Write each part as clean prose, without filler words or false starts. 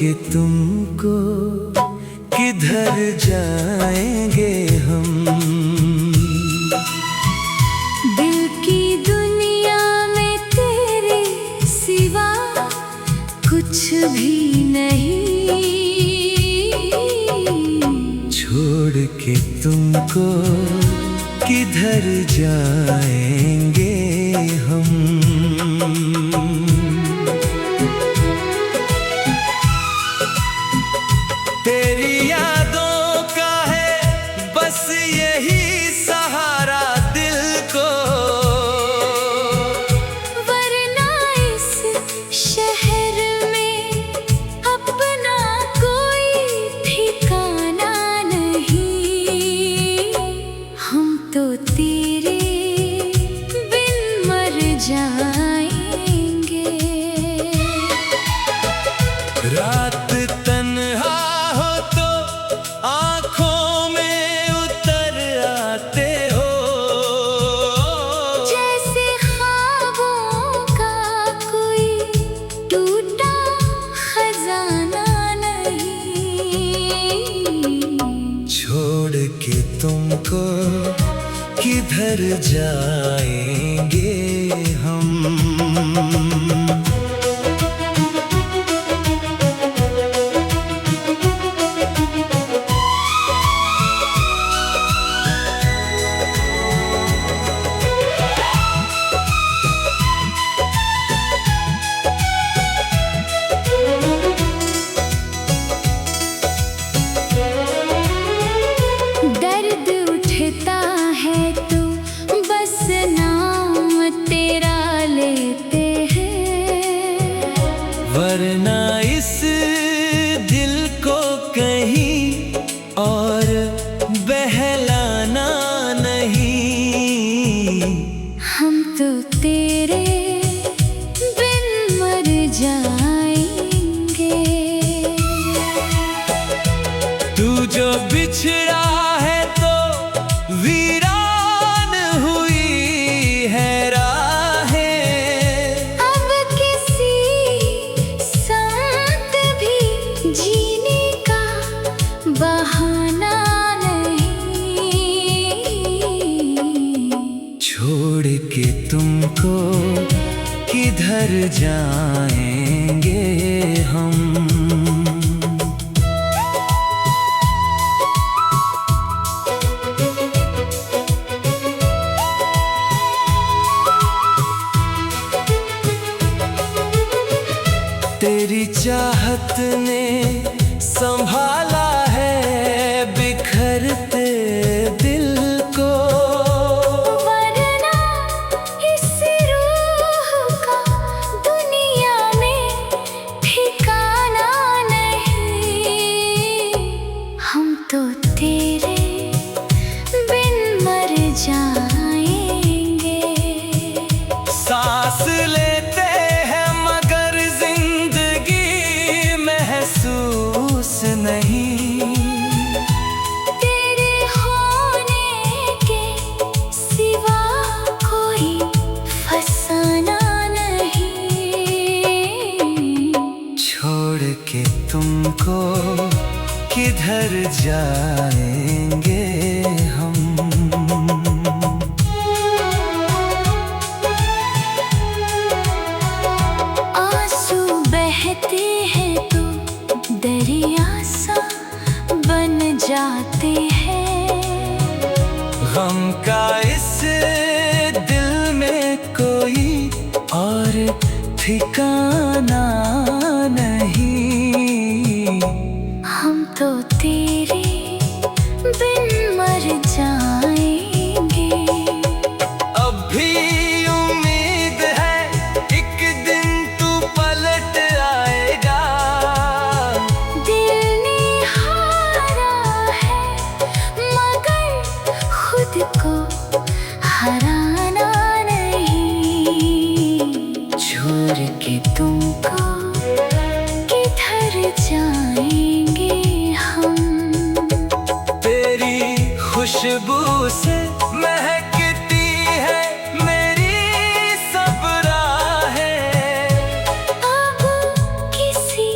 के तुमको किधर जाएंगे हम। दिल की दुनिया में तेरे सिवा कुछ भी नहीं। छोड़ के तुमको किधर जाएंगे हम। तेरी यादों का है बस यही सहारा दिल को, वरना इस शहर में अपना कोई ठिकाना नहीं। हम तो तेरे बिन मर जाएंगे। रात तन्हा हो तो आँखों में उतर आते हो, जैसे ख्वाबों का कोई टूटा खजाना नहीं। छोड़ के तुमको किधर जाएंगे हम। दर्द उठता है तो बस नाम तेरा लेते हैं, वरना इस दिल को कहीं और बहलाना नहीं। हम तो तेरे बिन मर जाएंगे। तू जो बिछड़ा है तो वीरान हुई है राहें। अब किसी साथ भी जीने का बहाना नहीं। छोड़ के तुमको किधर जाएंगे हम। तेरी चाहत ने संभाला है बिखरते दिल को, वरना इस रूह का दुनिया में ठिकाना नहीं। हम तो तेरे बिन मर जाएंगे। सांस लेते हैं मगर जिंदगी महसूस नहीं। तेरे होने के सिवा कोई फसाना नहीं। छोड़ के तुमको किधर जाएंगे हम। आंसू बहते हैं तो दरिया सा बन जाते हैं। गम का इस दिल में कोई और ठिकाना नहीं। हम तो तेरे बिन मर जाएंगे। अब भी उम्मीद है एक दिन तू पलट आएगा। दिल ने हारा है मगर खुद को हराना नहीं। छोड़ के तुमको किधर जाएंगे हम। तेरी खुशबू से महकती है मेरी सब राहें। अब किसी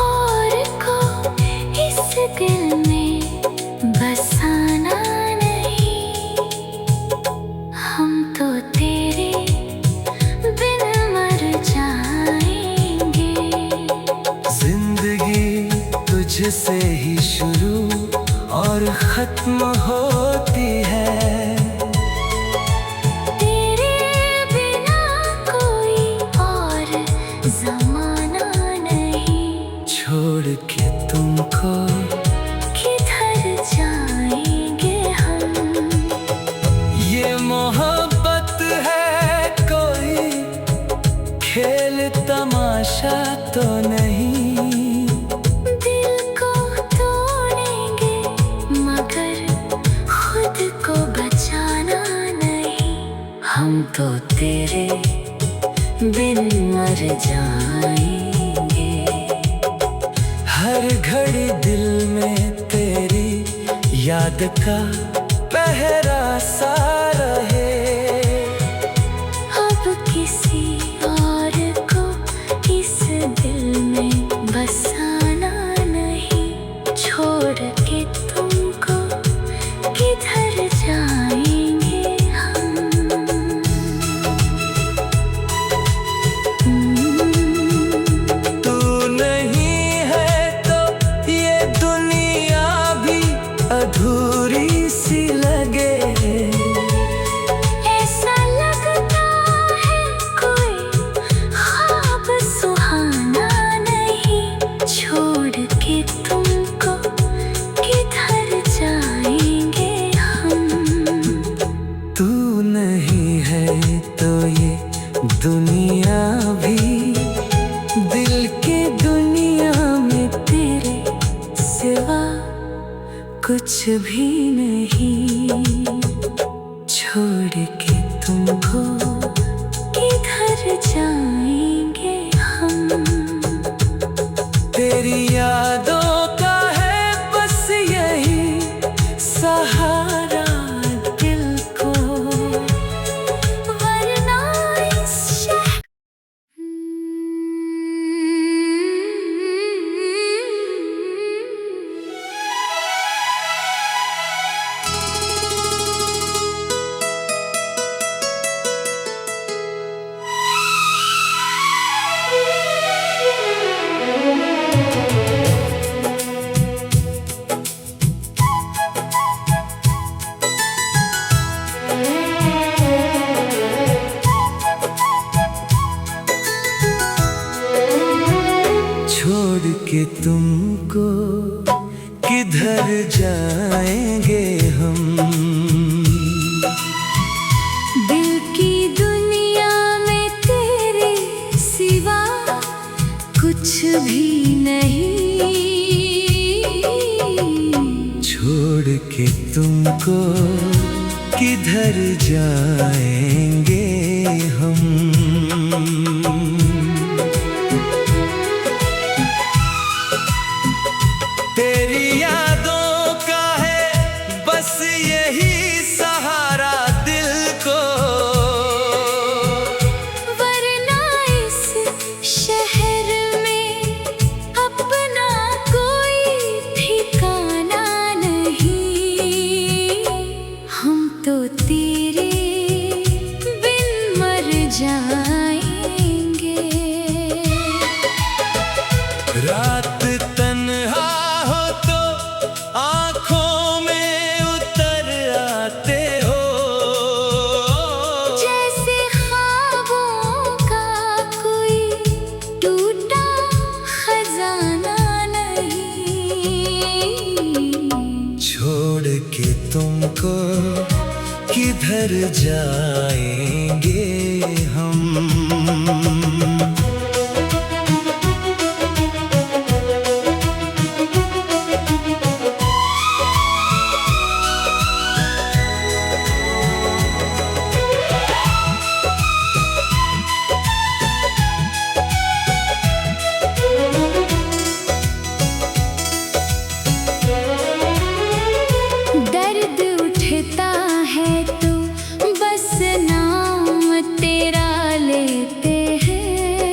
और तुझसे ही शुरू और खत्म होती है। तेरे बिना कोई और ज़माना नहीं, छोड़ के तुमको किधर जाएंगे हम। ये मोहब्बत है कोई खेल तमाशा तो नहीं। दिल को तोड़ेंगे मगर खुद को बचाना नहीं। हम तो तेरे बिन मर जाएंगे। हर घड़ी दिल में तेरी याद का पहरा सा रहे। अब किसी और को इस दिल में बसाना नहीं। छोड़ के तुमको किधर जाएंगे हम। तू नहीं है तो ये दुनिया भी अधूरी सी लगे। ऐसा लगता है कोई ख्वाब सुहाना नहीं। छोड़ के तुमको किधर जाएंगे हम। तू नहीं है तो ये दुनिया भी, दिल के दुनिया में तेरे सिवा कुछ भी नहीं। छोड़ के तुमको किधर जाएंगे हम। तेरी यादों का है बस यही सहारा दिल को। वरना इस शहर छोड़ के तुमको किधर जाएंगे हम। दिल की दुनिया में तेरे सिवा कुछ भी नहीं। छोड़ के तुमको किधर जाएंगे हम। तेरी यादों का है बस यही सहारा दिल को। वरना इस शहर में अपना कोई ठिकाना नहीं। हम तो तेरे बिन मर जाएंगे। रात तन्हा हो तो आँखों में उतर आते हो। जैसे ख्वाबों का कोई टूटा खजाना नहीं। छोड़ के तुमको किधर जाएंगे हम। दर्द उठता है तो बस नाम तेरा लेते हैं।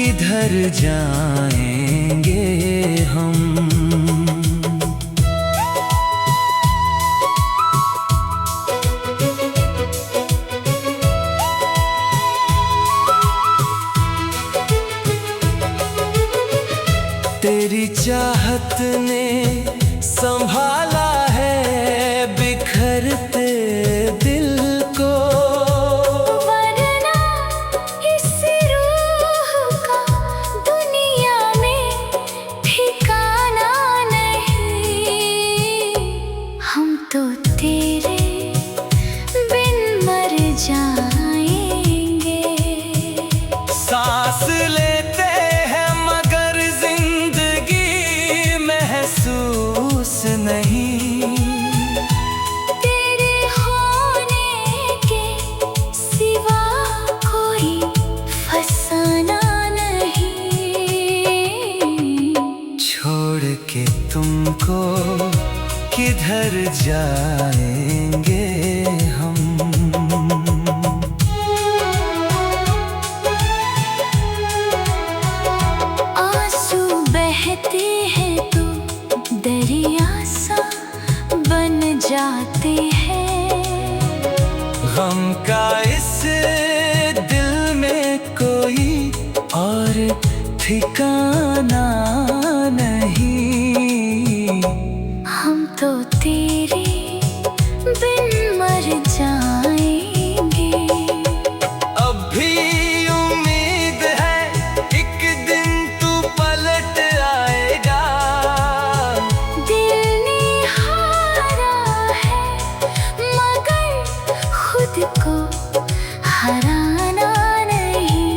किधर जाएंगे हम। तेरी चाहत ने संभाला है बिखरते दिल को, वरना इस रूह का दुनिया में ठिकाना नहीं। हम तो तेरे बिन मर जाएंगे। सांस लेते हैं मगर जिंदगी महसूस नहीं। तेरे होने के सिवा कोई फसाना नहीं। छोड़ के तुमको किधर जाएंगे हम। आंसू बहते हैं तो दरिया सा बन जाते हैं। गम का इस दिल में कोई और ठिकाना नहीं। हम तो तेरे बिन मर जाएंगे। अब भी उम्मीद है एक दिन तू पलट आएगा। दिल ने हारा है मगर खुद को हराना नहीं।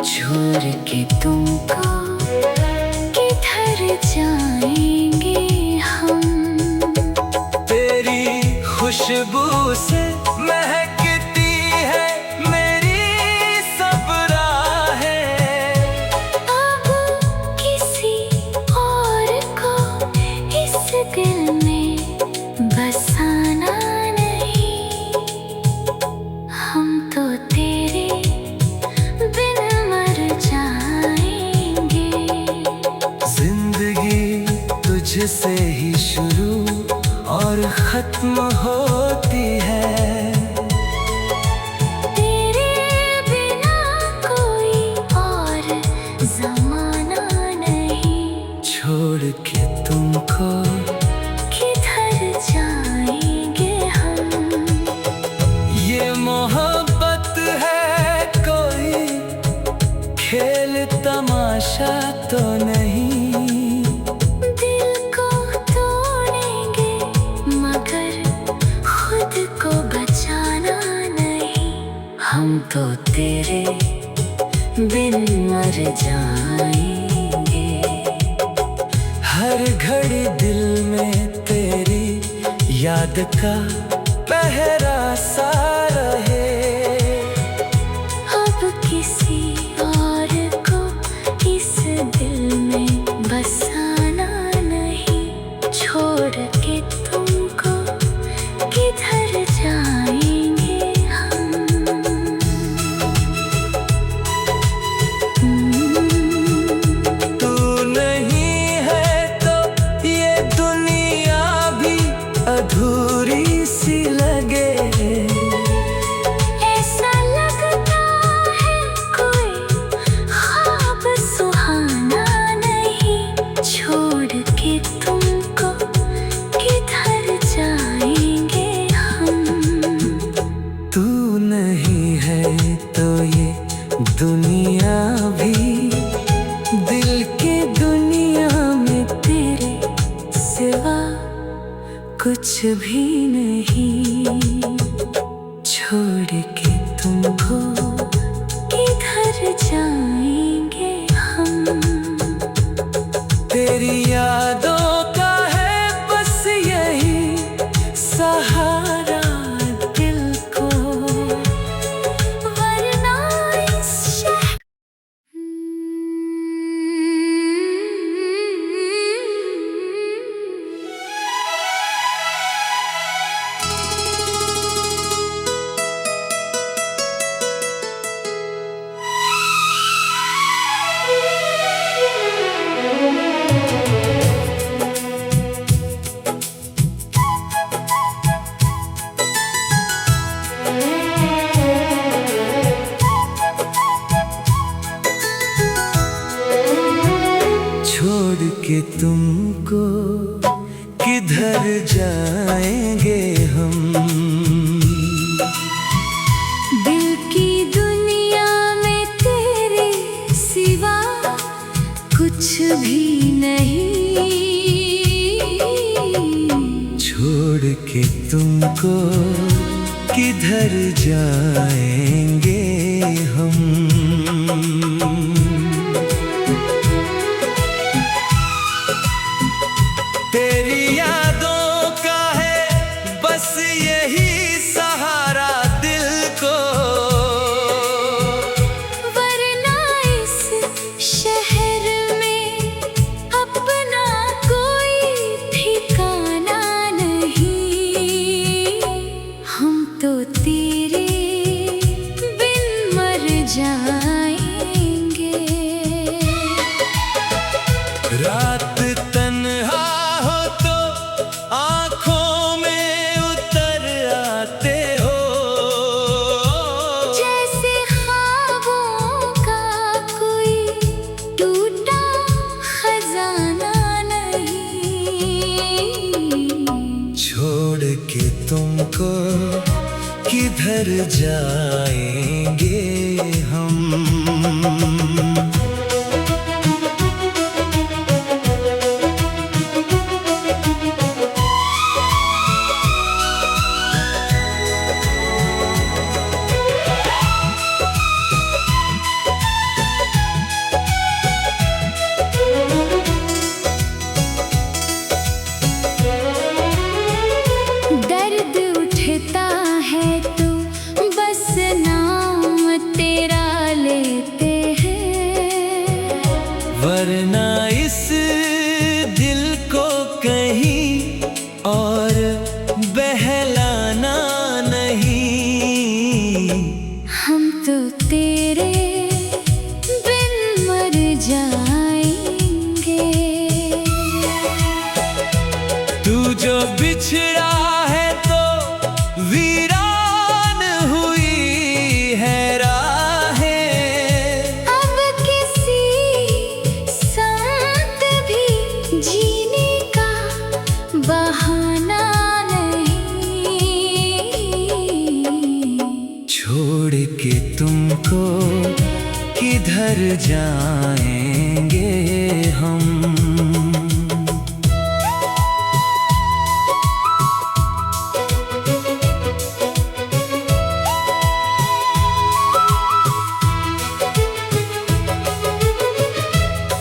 छोड़ के तुमको किधर जाएंगे हम। तेरी खुशबू से महकती है मेरी सब राहें। अब किसी और को इस दिल में बसाना नहीं। हम तो तेरे बिन मर जाएंगे। जिंदगी तुझसे ही शुरू और खत्म होती है। तेरे बिना कोई और ज़माना नहीं। छोड़ के तुमको किधर जाएंगे हम। ये मोहब्बत है कोई खेल तमाशा तो नहीं। दिल को तोड़ेंगे मगर खुद को बचाना नहीं। हम तो तेरे बिन मर जाएंगे। हर घड़ी दिल में तेरी याद का पहरा सा रहे। अब किसी और को इस दिल में बसाना नहीं। छोड़ के तुमको किधर जाएंगे हम। तू नहीं है तो ये दुनिया भी अधूरी सी लगे। ऐसा लगता है कोई ख्वाब सुहाना नहीं। छोड़ के तुमको किधर जाएंगे हम। तू नहीं है तो ये दुनिया भी दिल की दुनिया में तेरे सिवा कुछ भी नहीं। छोड़ के तुमको किधर जाएंगे हम। तेरी यादों का है बस यही सहारा दिल को। वरना इस शहर के तुमको किधर जाएंगे हम। दिल की दुनिया में तेरे सिवा कुछ भी नहीं। छोड़ के तुमको किधर जाएंगे हम। तेरी यादों का है बस यही सहारा दिल को, वरना इस शहर में अपना कोई ठिकाना नहीं। हम तो तेरे बिन मर जाएंगे। रात तन्हा हो तो आँखों में उतर आते हो। जैसे ख्वाबों का कोई टूटा खजाना नहीं। छोड़ के तुमको किधर जाएंगे हम। दर्द उठता है तो बस नाम तेरा लेते हैं। वरना इस दिल को कहीं और बहलाना नहीं। हम तो तेरे बिन मर जाएंगे। तू जो बिछड़ा है तो वीरान हुई है राहें। अब किसी संग भी जीने का बहाना नहीं। छोड़ के तुमको किधर जाएंगे हम।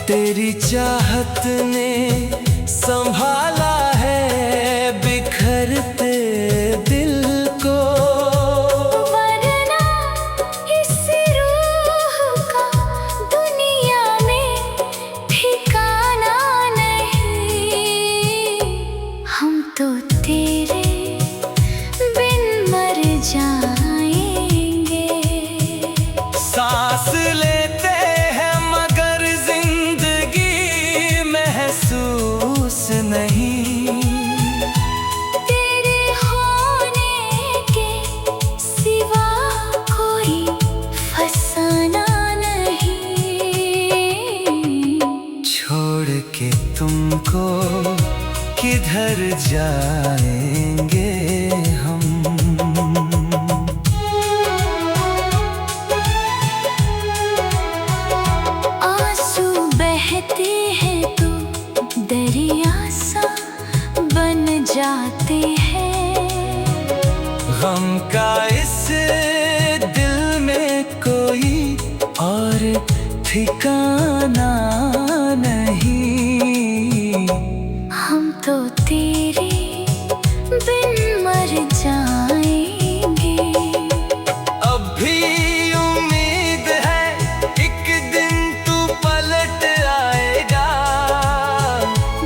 तेरी चाहत ने संभाला है बिखरते दिल को, वरना इस रूह का दुनिया में ठिकाना नहीं। हम तो तेरे बिन मर जाएंगे। सांस लेते हैं मगर जिंदगी महसूस नहीं। तेरे होने के सिवा कोई फसाना नहीं। छोड़ के तुमको किधर जाएंगे हम। आंसू बहते हैं तो दरिया सा बन जाते हैं। गम का इस दिल में कोई और ठिकाना नहीं। हम तो तेरे बिन मर जाएंगे। अब भी उम्मीद है एक दिन तू पलट आएगा।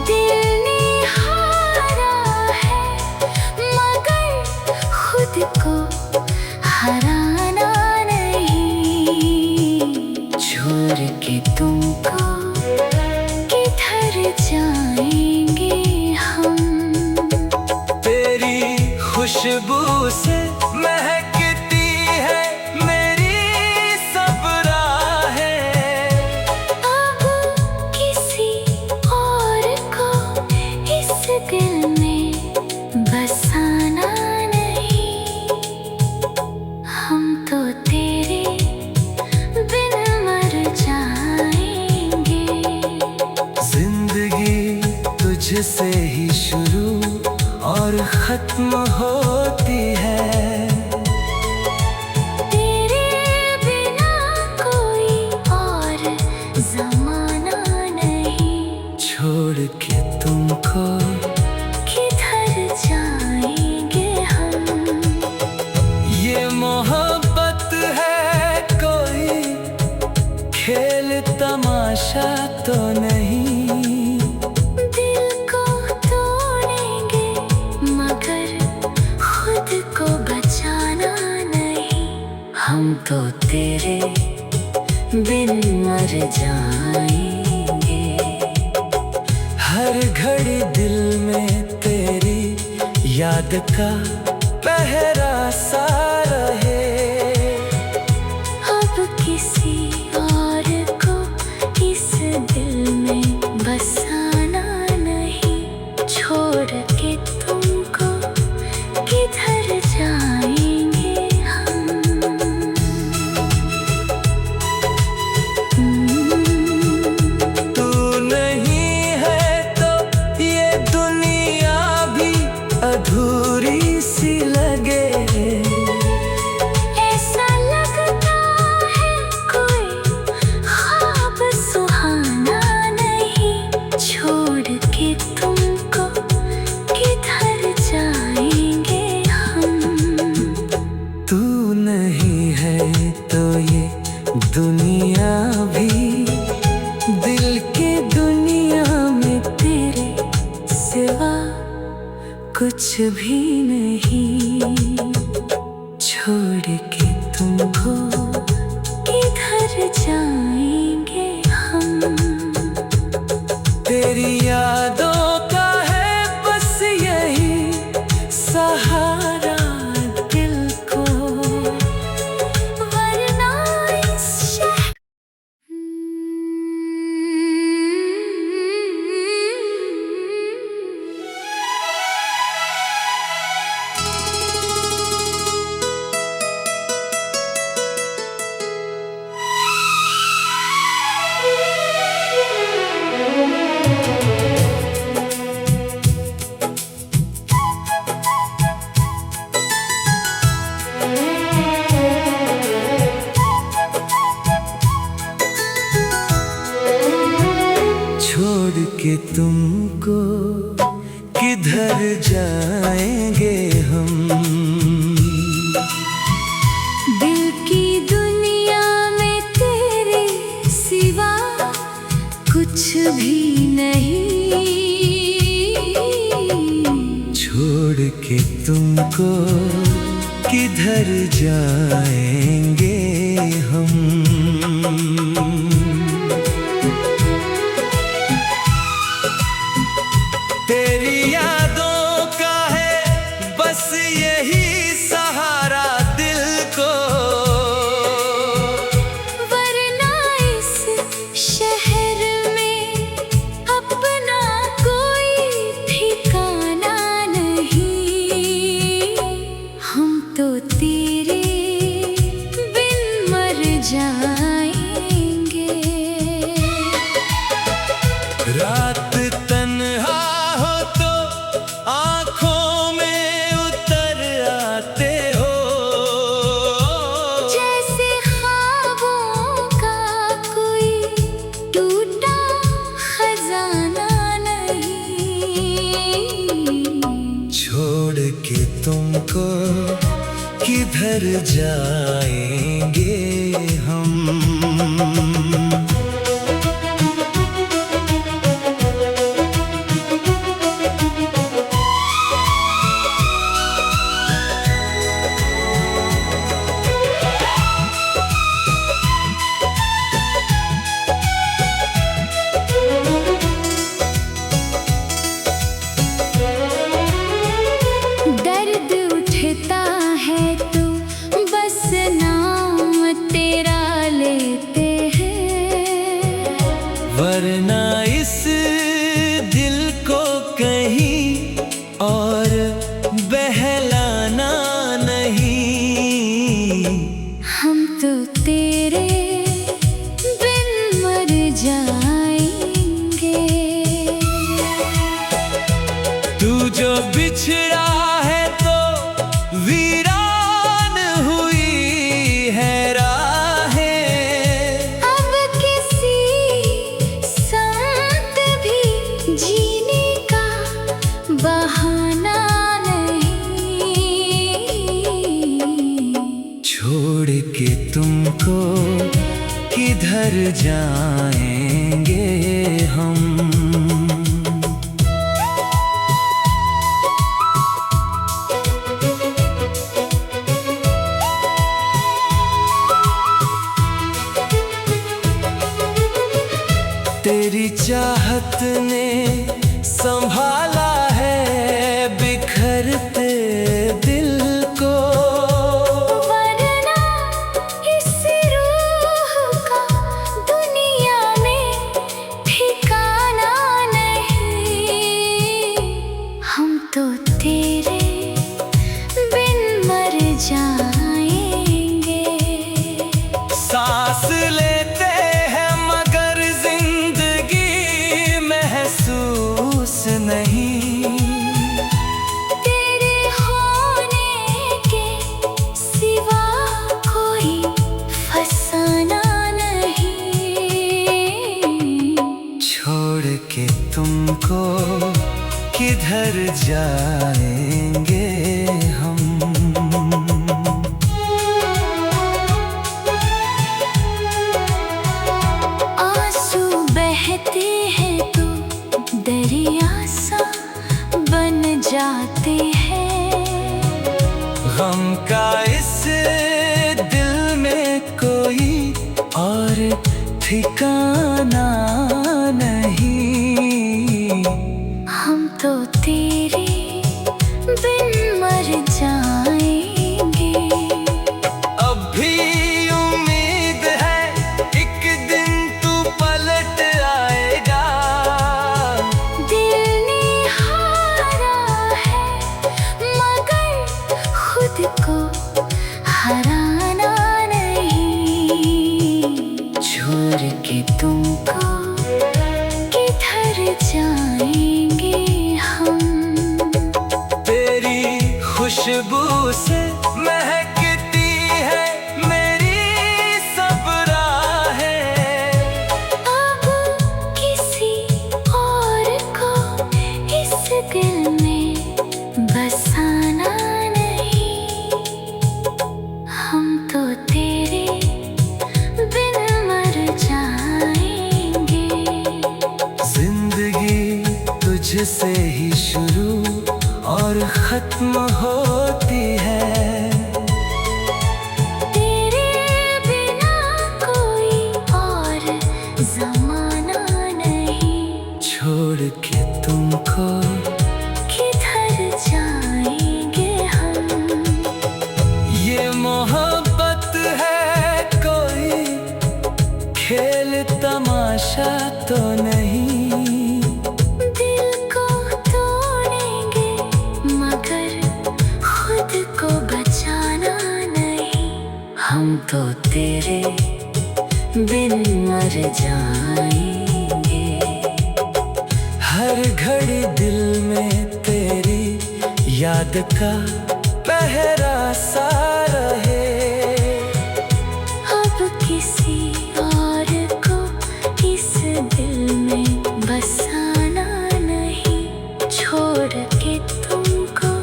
दिल ने हारा है मगर खुद को हराना नहीं। छोड़ के तुमको किधर जाएंगे हम। तेरी खुशबू से महकती है मेरी सब राहें। अब किसी और तुझसे ही शुरू और खत्म होती है। तेरे बिना कोई और ज़माना नहीं। छोड़ के तुमको किधर जाएंगे हम? ये मोहब्बत है कोई खेल तमाशा तो नहीं। दिल को तोड़ेंगे मगर खुद को बचाना नहीं। हम तो तेरे बिन मर जाएंगे। हर घड़ी दिल में तेरी याद का पहरा सा रहे। अब किसी और को इस दिल में बसाना नहीं। छोड़ के तुमको किधर जाएंगे हम? तू नहीं है तो ये दुनिया भी अधूरी सी लगे। ऐसा लगता है कोई ख्वाब सुहाना नहीं। छोड़ के तुमको किधर जाएंगे हम? तू नहीं है तो ये दुनिया भी, दिल के दुनिया में तेरे सिवा कुछ भी नहीं। छोड़ के तुमको किधर जाएंगे हम? तेरी यादों का है बस यही सहारा दिल को। वरना इस शहर छोड़ के तुमको किधर जाएंगे हम? दिल की दुनिया में तेरे सिवा कुछ भी नहीं। छोड़ के तुमको किधर जाएंगे हम? तेरी यादों का है बस यही सहारा दिल को। वरना इस शहर में अपना कोई ठिकाना नहीं। हम तो तेरे बिन मर जाएंगे। रात तन्हा हो तो आँखों में उतर आते हो। जैसे ख्वाबों का कोई टूटा खजाना नहीं। छोड़ के तुमको किधर जाएंगे हम? दर्द उठता है तो बस नाम तेरा लेते हैं। वरना इस दिल को कहीं और बहलाना नहीं। हम तो तेरे बिन मर जाएंगे। बिछड़ा है तो वीरान हुई है राहें। अब किसी साथ भी जीने का बहाना नहीं। छोड़ के तुमको किधर जाएंगे हम। तेरी चाहत ने संभाला है बिखरते दिल को, वरना इस रूह का दुनिया में ठिकाना नहीं। हम तो तेरे बिन मर जाएंगे। सांस लेते हैं मगर जिंदगी महसूस नहीं। तेरे होने के सिवा कोई फसाना नहीं। छोड़ के तुमको किधर जाएंगे हम। आंसू बहते हैं तो दरिया सा बन जाते हैं। गम का इस दिल में कोई और ठिकाना नहीं। हम तो तेरे बिन मर जाएंगे। अब भी उम्मीद है एक दिन तू पलट आएगा। दिल ने हारा है मगर खुद को हराना नहीं। छोड़ के तुमको किधर जाएंगे हम। तेरी खुशबू से महकती है मेरी सब राहें। अब किसी और को इस दिल में बसाना नहीं। हम तो तेरे बिन मर जाएंगे। जिंदगी तुझसे ही शुरू और खत्म होती है। तेरे बिना कोई और ज़माना नहीं। छोड़ के तुमको किधर जाएंगे हम। ये मोहब्बत है कोई खेल तमाशा तो नहीं। दिल को तोड़ेंगे मगर खुद को बचाना नहीं। हम तो तेरे बिन मर जाएंगे। हर घड़ी दिल में तेरी याद का पहरा सा रहे। अब किसी और को इस दिल में बसाना नहीं। छोड़ के तुमको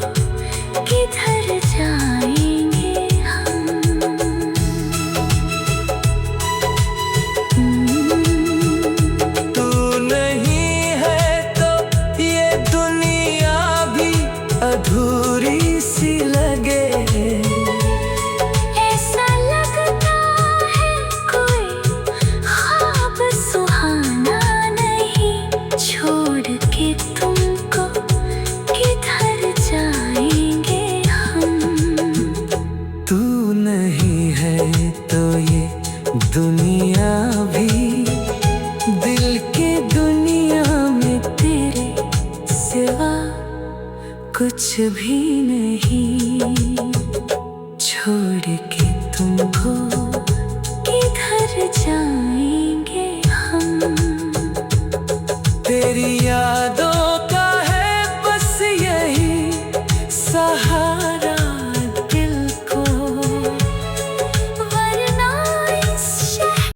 किधर जाएंगे हम। तू नहीं है तो ये दुनिया भी अधूरी सी लगे। ऐसा लगता है कोई ख्वाब सुहाना नहीं। छोड़ के तुमको किधर जाएंगे हम। तू नहीं है तो ये दुनिया भी दिल के दुनिया में तेरे सिवा कुछ भी नहीं।